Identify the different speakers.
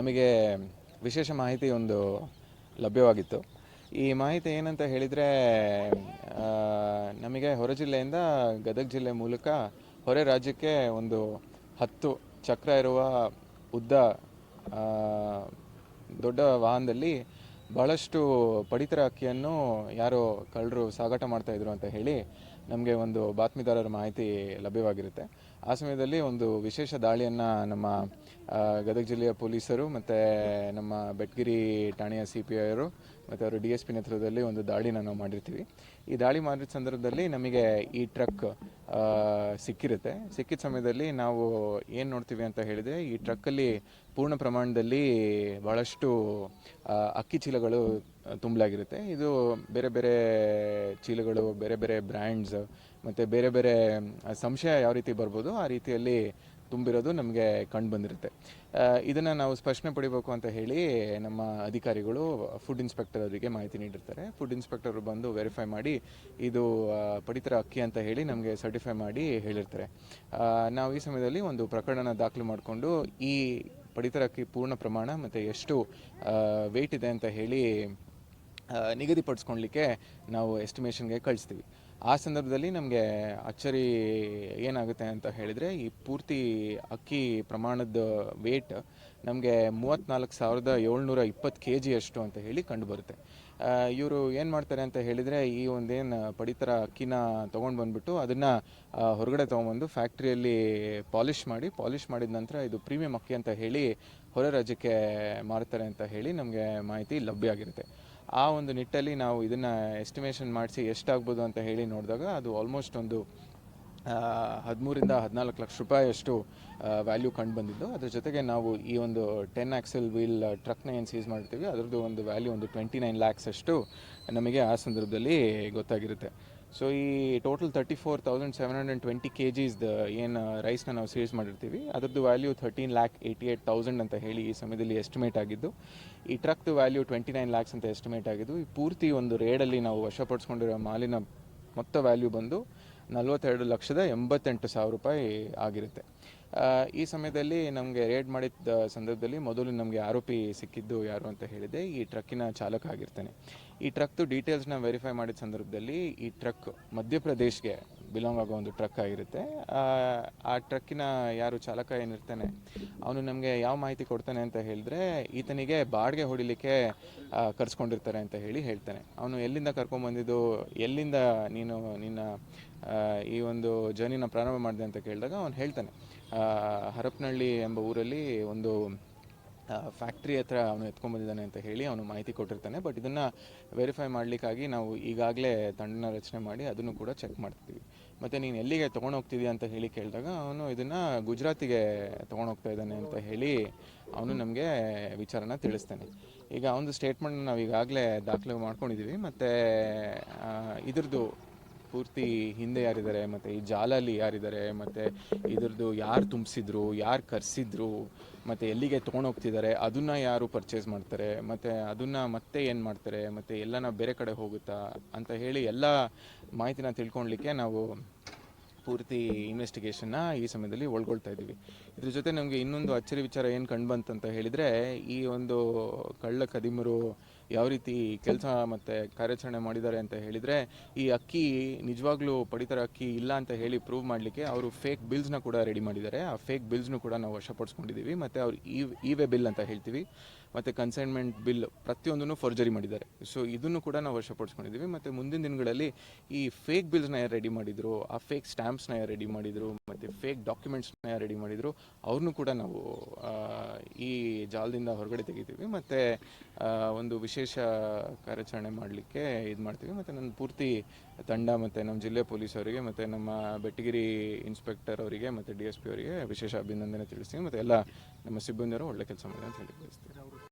Speaker 1: ನಮಗೆ ವಿಶೇಷ ಮಾಹಿತಿ ಒಂದು ಲಭ್ಯವಾಗಿತ್ತು. ಈ ಮಾಹಿತಿ ಏನಂತ ಹೇಳಿದರೆ, ನಮಗೆ ಹೊರ ಜಿಲ್ಲೆಯಿಂದ ಗದಗ ಜಿಲ್ಲೆ ಮೂಲಕ ಹೊರ ರಾಜ್ಯಕ್ಕೆ ಒಂದು 10 ಚಕ್ರ ಇರುವ ಉದ್ದ ದೊಡ್ಡ ವಾಹನದಲ್ಲಿ ಬಹಳಷ್ಟು ಪಡಿತರ ಅಕ್ಕಿಯನ್ನು ಯಾರೋ ಕಳ್ಳರು ಸಾಗಾಟ ಮಾಡ್ತಾಯಿದ್ರು ಅಂತ ಹೇಳಿ ನಮಗೆ ಒಂದು ಬಾತ್ಮೀದಾರರ ಮಾಹಿತಿ ಲಭ್ಯವಾಗಿರುತ್ತೆ. ಆ ಸಮಯದಲ್ಲಿ ಒಂದು ವಿಶೇಷ ದಾಳಿಯನ್ನು ನಮ್ಮ ಗದಗ ಜಿಲ್ಲೆಯ ಪೊಲೀಸರು ಮತ್ತು ನಮ್ಮ ಬೆಟಗಿರಿ ಠಾಣೆಯ CPI ಅವರು ಮತ್ತು ಅವರು DSP ನೇತೃತ್ವದಲ್ಲಿ ಒಂದು ದಾಳಿನ ನಾವು ಮಾಡಿರ್ತೀವಿ. ಈ ದಾಳಿ ಮಾಡಿದ ಸಂದರ್ಭದಲ್ಲಿ ನಮಗೆ ಈ ಟ್ರಕ್ ಸಿಕ್ಕಿರುತ್ತೆ. ಸಿಕ್ಕಿದ ಸಮಯದಲ್ಲಿ ನಾವು ಏನು ನೋಡ್ತೀವಿ ಅಂತ ಹೇಳಿದರೆ, ಈ ಟ್ರಕ್ಕಲ್ಲಿ ಪೂರ್ಣ ಪ್ರಮಾಣದಲ್ಲಿ ಭಾಳಷ್ಟು ಅಕ್ಕಿ ಚೀಲಗಳು ತುಂಬಲಾಗಿರುತ್ತೆ. ಇದು ಬೇರೆ ಬೇರೆ ಚೀಲಗಳು, ಬೇರೆ ಬೇರೆ ಬ್ರ್ಯಾಂಡ್ಸ್ ಮತ್ತು ಬೇರೆ ಬೇರೆ ಸಂಶಯ ಯಾವ ರೀತಿ ಬರ್ಬೋದು ಆ ರೀತಿಯಲ್ಲಿ ತುಂಬಿರೋದು ನಮಗೆ ಕಂಡು ಬಂದಿರುತ್ತೆ. ಇದನ್ನು ನಾವು ಸ್ಪಷ್ಟನೆ ಪಡಿಬೇಕು ಅಂತ ಹೇಳಿ ನಮ್ಮ ಅಧಿಕಾರಿಗಳು ಫುಡ್ ಇನ್ಸ್ಪೆಕ್ಟರ್ ಅವರಿಗೆ ಮಾಹಿತಿ ನೀಡಿರ್ತಾರೆ. ಫುಡ್ ಇನ್ಸ್ಪೆಕ್ಟರ್ ಬಂದು ವೆರಿಫೈ ಮಾಡಿ ಇದು ಪಡಿತರ ಅಕ್ಕಿ ಅಂತ ಹೇಳಿ ನಮಗೆ ಸರ್ಟಿಫೈ ಮಾಡಿ ಹೇಳಿರ್ತಾರೆ. ನಾವು ಈ ಸಮಯದಲ್ಲಿ ಒಂದು ಪ್ರಕರಣ ದಾಖಲು ಮಾಡಿಕೊಂಡು ಈ ಪಡಿತರ ಅಕ್ಕಿ ಪೂರ್ಣ ಪ್ರಮಾಣ ಮತ್ತು ಎಷ್ಟು ವೆಯ್ಟ್ ಇದೆ ಅಂತ ಹೇಳಿ ನಿಗದಿಪಡಿಸ್ಕೊಳ್ಲಿಕ್ಕೆ ನಾವು ಎಸ್ಟಿಮೇಷನ್ಗೆ ಕಳಿಸ್ತೀವಿ. ಆ ಸಂದರ್ಭದಲ್ಲಿ ನಮಗೆ ಅಚ್ಚರಿ ಏನಾಗುತ್ತೆ ಅಂತ ಹೇಳಿದರೆ, ಈ ಪೂರ್ತಿ ಅಕ್ಕಿ ಪ್ರಮಾಣದ ವೇಟ್ ನಮಗೆ 34,720 kg ಅಷ್ಟು ಅಂತ ಹೇಳಿ ಕಂಡುಬರುತ್ತೆ. ಇವರು ಏನು ಮಾಡ್ತಾರೆ ಅಂತ ಹೇಳಿದರೆ, ಈ ಒಂದೇನು ಪಡಿತರ ಅಕ್ಕಿನ ತೊಗೊಂಡು ಬಂದುಬಿಟ್ಟು ಅದನ್ನು ಹೊರಗಡೆ ತೊಗೊಂಬಂದು ಫ್ಯಾಕ್ಟ್ರಿಯಲ್ಲಿ ಪಾಲಿಷ್ ಮಾಡಿದ ನಂತರ ಇದು ಪ್ರೀಮಿಯಂ ಅಕ್ಕಿ ಅಂತ ಹೇಳಿ ಹೊರ ರಾಜ್ಯಕ್ಕೆ ಮಾರ್ತಾರೆ ಅಂತ ಹೇಳಿ ನಮಗೆ ಮಾಹಿತಿ ಲಭ್ಯ ಆಗಿರುತ್ತೆ. ಆ ಒಂದು ನಿಟ್ಟಲ್ಲಿ ನಾವು ಇದನ್ನು ಎಸ್ಟಿಮೇಷನ್ ಮಾಡಿಸಿ ಎಷ್ಟಾಗ್ಬೋದು ಅಂತ ಹೇಳಿ ನೋಡಿದಾಗ ಅದು ಆಲ್ಮೋಸ್ಟ್ ಒಂದು 13 ರಿಂದ 14 ಲಕ್ಷ ರೂಪಾಯಿಯಷ್ಟು ವ್ಯಾಲ್ಯೂ ಕಂಡು ಬಂದಿದ್ದು. ಅದ್ರ ಜೊತೆಗೆ ನಾವು ಈ ಒಂದು 10 axle ವೀಲ್ ಟ್ರಕ್ನ ಏನು ಸೀಸ್ ಮಾಡ್ತೀವಿ ಅದರದ್ದು ಒಂದು ವ್ಯಾಲ್ಯೂ ಒಂದು 29 lakhs ಅಷ್ಟು ನಮಗೆ ಆ ಸಂದರ್ಭದಲ್ಲಿ ಗೊತ್ತಾಗಿರುತ್ತೆ. ಸೊ ಈ ಟೋಟಲ್ 34,720 kgs ಏನು ರೈಸ್ನ ನಾವು ಸೀಸ್ ಮಾಡಿರ್ತೀವಿ ಅದರದ್ದು ವ್ಯಾಲ್ಯೂ 13,88,000 ಅಂತ ಹೇಳಿ ಈ ಸಮಯದಲ್ಲಿ ಎಸ್ಟಿಮೇಟ್ ಆಗಿದ್ದು. ಈ ಟ್ರಕ್ದು ವ್ಯಾಲ್ಯೂ 29 lakhs ಅಂತ ಎಸ್ಟಿಮೇಟ್ ಆಗಿದ್ದು. ಈ ಪೂರ್ತಿ ಒಂದು ರೇಡಲ್ಲಿ ನಾವು ವಶಪಡಿಸ್ಕೊಂಡಿರೋ ಮಾಲಿನ ಮೊತ್ತ ವ್ಯಾಲ್ಯೂ ಬಂದು 42,88,000 ರೂಪಾಯಿ ಆಗಿರುತ್ತೆ. ಈ ಸಮಯದಲ್ಲಿ ನಮಗೆ ರೇಡ್ ಮಾಡಿದ ಸಂದರ್ಭದಲ್ಲಿ ಮೊದಲು ನಮಗೆ ಆರೋಪಿ ಸಿಕ್ಕಿದ್ದು ಯಾರು ಅಂತ ಹೇಳಿದೆ, ಈ ಟ್ರಕ್ಕಿನ ಚಾಲಕ ಆಗಿರ್ತಾನೆ. ಈ ಟ್ರಕ್ದು ಡೀಟೇಲ್ಸ್ನ ವೆರಿಫೈ ಮಾಡಿದ ಸಂದರ್ಭದಲ್ಲಿ ಈ ಟ್ರಕ್ ಮಧ್ಯಪ್ರದೇಶ್ಗೆ ಬಿಲಾಂಗ್ ಆಗೋ ಒಂದು ಟ್ರಕ್ ಆಗಿರುತ್ತೆ. ಆ ಟ್ರಕ್ಕಿನ ಯಾರು ಚಾಲಕ ಏನಿರ್ತಾನೆ ಅವನು ನಮಗೆ ಯಾವ ಮಾಹಿತಿ ಕೊಡ್ತಾನೆ ಅಂತ ಹೇಳಿದ್ರೆ, ಈತನಿಗೆ ಬಾಡಿಗೆ ಹೊಡಿಲಿಕ್ಕೆ ಕರ್ಸ್ಕೊಂಡಿರ್ತಾರೆ ಅಂತ ಹೇಳಿ ಹೇಳ್ತಾನೆ. ಅವನು ಎಲ್ಲಿಂದ ಕರ್ಕೊಂಡ್ಬಂದಿದ್ದು, ಎಲ್ಲಿಂದ ನೀನು ನಿನ್ನ ಈ ಒಂದು ಜರ್ನಿನ ಪ್ರಾರಂಭ ಮಾಡಿದೆ ಅಂತ ಕೇಳಿದಾಗ ಅವನು ಹೇಳ್ತಾನೆ, ಹರಪನಹಳ್ಳಿ ಎಂಬ ಊರಲ್ಲಿ ಒಂದು ಫ್ಯಾಕ್ಟ್ರಿ ಹತ್ರ ಅವನು ಎತ್ಕೊಂಡ್ಬಂದಿದ್ದಾನೆ ಅಂತ ಹೇಳಿ ಅವನು ಮಾಹಿತಿ ಕೊಟ್ಟಿರ್ತಾನೆ. ಬಟ್ ಇದನ್ನು ವೆರಿಫೈ ಮಾಡಲಿಕ್ಕಾಗಿ ನಾವು ಈಗಾಗಲೇ ತಂಡನ ರಚನೆ ಮಾಡಿ ಅದನ್ನು ಕೂಡ ಚೆಕ್ ಮಾಡ್ತೀವಿ. ಮತ್ತು ನೀನು ಎಲ್ಲಿಗೆ ತೊಗೊಂಡೋಗ್ತಿದ್ಯಾ ಅಂತ ಹೇಳಿ ಕೇಳಿದಾಗ ಅವನು ಇದನ್ನು ಗುಜರಾತಿಗೆ ತೊಗೊಂಡೋಗ್ತಾ ಇದ್ದಾನೆ ಅಂತ ಹೇಳಿ ಅವನು ನಮಗೆ ವಿಚಾರನ ತಿಳಿಸ್ತಾನೆ. ಈಗ ಅವನದು ಸ್ಟೇಟ್ಮೆಂಟ್ ನಾವು ಈಗಾಗಲೇ ದಾಖಲೆ ಮಾಡ್ಕೊಂಡಿದ್ದೀವಿ. ಮತ್ತು ಇದ್ರದ್ದು ಪೂರ್ತಿ ಹಿಂದೆ ಯಾರಿದ್ದಾರೆ, ಮತ್ತು ಈ ಜಾಲಲ್ಲಿ ಯಾರಿದ್ದಾರೆ, ಮತ್ತು ಇದ್ರದ್ದು ಯಾರು ತುಂಬಿಸಿದ್ರು, ಯಾರು ಕರೆಸಿದ್ರು, ಮತ್ತು ಎಲ್ಲಿಗೆ ತೊಗೊಂಡೋಗ್ತಿದ್ದಾರೆ, ಅದನ್ನು ಯಾರು ಪರ್ಚೇಸ್ ಮಾಡ್ತಾರೆ, ಮತ್ತು ಅದನ್ನು ಮತ್ತೆ ಏನು ಮಾಡ್ತಾರೆ, ಮತ್ತು ಎಲ್ಲನ ಬೇರೆ ಕಡೆ ಹೋಗುತ್ತಾ ಅಂತ ಹೇಳಿ ಎಲ್ಲ ಮಾಹಿತಿನ ತಿಳ್ಕೊಳ್ಲಿಕ್ಕೆ ನಾವು ಪೂರ್ತಿ ಇನ್ವೆಸ್ಟಿಗೇಷನ್ನ ಈ ಸಮಯದಲ್ಲಿ ಒಳಗೊಳ್ತಾ ಇದ್ದೀವಿ. ಇದ್ರ ಜೊತೆ ನಮಗೆ ಇನ್ನೊಂದು ಅಚ್ಚರಿ ವಿಚಾರ ಏನು ಕಂಡು ಬಂತಂತ ಹೇಳಿದರೆ, ಈ ಒಂದು ಕಳ್ಳ ಕದಿಮರು ಯಾವ ರೀತಿ ಕೆಲಸ ಮತ್ತು ಕಾರ್ಯಾಚರಣೆ ಮಾಡಿದ್ದಾರೆ ಅಂತ ಹೇಳಿದರೆ, ಈ ಅಕ್ಕಿ ನಿಜವಾಗ್ಲೂ ಪಡಿತರ ಅಕ್ಕಿ ಇಲ್ಲ ಅಂತ ಹೇಳಿ ಪ್ರೂವ್ ಮಾಡಲಿಕ್ಕೆ ಅವರು ಫೇಕ್ ಬಿಲ್ಸ್ನ ಕೂಡ ರೆಡಿ ಮಾಡಿದ್ದಾರೆ. ಆ ಫೇಕ್ ಬಿಲ್ಸ್ನು ಕೂಡ ನಾವು ವಶಪಡಿಸ್ಕೊಂಡಿದ್ದೀವಿ. ಮತ್ತು ಅವ್ರು ಇ-ವೇ ಬಿಲ್ ಅಂತ ಹೇಳ್ತೀವಿ, ಮತ್ತು ಕನ್ಸೈನ್ಮೆಂಟ್ ಬಿಲ್ ಪ್ರತಿಯೊಂದನ್ನು ಫೋರ್ಜರಿ ಮಾಡಿದ್ದಾರೆ. ಸೊ ಇದನ್ನು ಕೂಡ ನಾವು ವಶಪಡಿಸ್ಕೊಂಡಿದ್ದೀವಿ. ಮತ್ತು ಮುಂದಿನ ದಿನಗಳಲ್ಲಿ ಈ ಫೇಕ್ ಬಿಲ್ಸ್ನ ಯಾರು ರೆಡಿ ಮಾಡಿದ್ರು, ಆ ಫೇಕ್ ಸ್ಟ್ಯಾಂಪ್ಸ್ನ ಯಾರು ರೆಡಿ ಮಾಡಿದರು, ಮತ್ತು ಫೇಕ್ ಡಾಕ್ಯುಮೆಂಟ್ಸ್ನ ಯಾರು ರೆಡಿ ಮಾಡಿದರು ಅವ್ರನ್ನೂ ಕೂಡ ನಾವು ಈ ಜಾಲದಿಂದ ಹೊರಗಡೆ ತೆಗಿತೀವಿ. ಮತ್ತು ಒಂದು ವಿಶೇಷ ಕಾರ್ಯಾಚರಣೆ ಮಾಡಲಿಕ್ಕೆ ಇದು ಮಾಡ್ತೀವಿ. ಮತ್ತು ನನ್ನ ಪೂರ್ತಿ ತಂಡ ಮತ್ತು ನಮ್ಮ ಜಿಲ್ಲೆ ಪೊಲೀಸ್ ಅವರಿಗೆ ಮತ್ತು ನಮ್ಮ ಬೆಟಗಿರಿ ಇನ್ಸ್ಪೆಕ್ಟರ್ ಅವರಿಗೆ ಮತ್ತು DSP ಅವರಿಗೆ ವಿಶೇಷ ಅಭಿನಂದನೆ ತಿಳಿಸ್ತೀವಿ. ಮತ್ತು ಎಲ್ಲ ನಮ್ಮ ಸಿಬ್ಬಂದಿಯವರು ಒಳ್ಳೆ ಕೆಲಸ ಮಾಡಿ ಅಂತ ಹೇಳಿ ಬಯಸ್ತೀವಿ.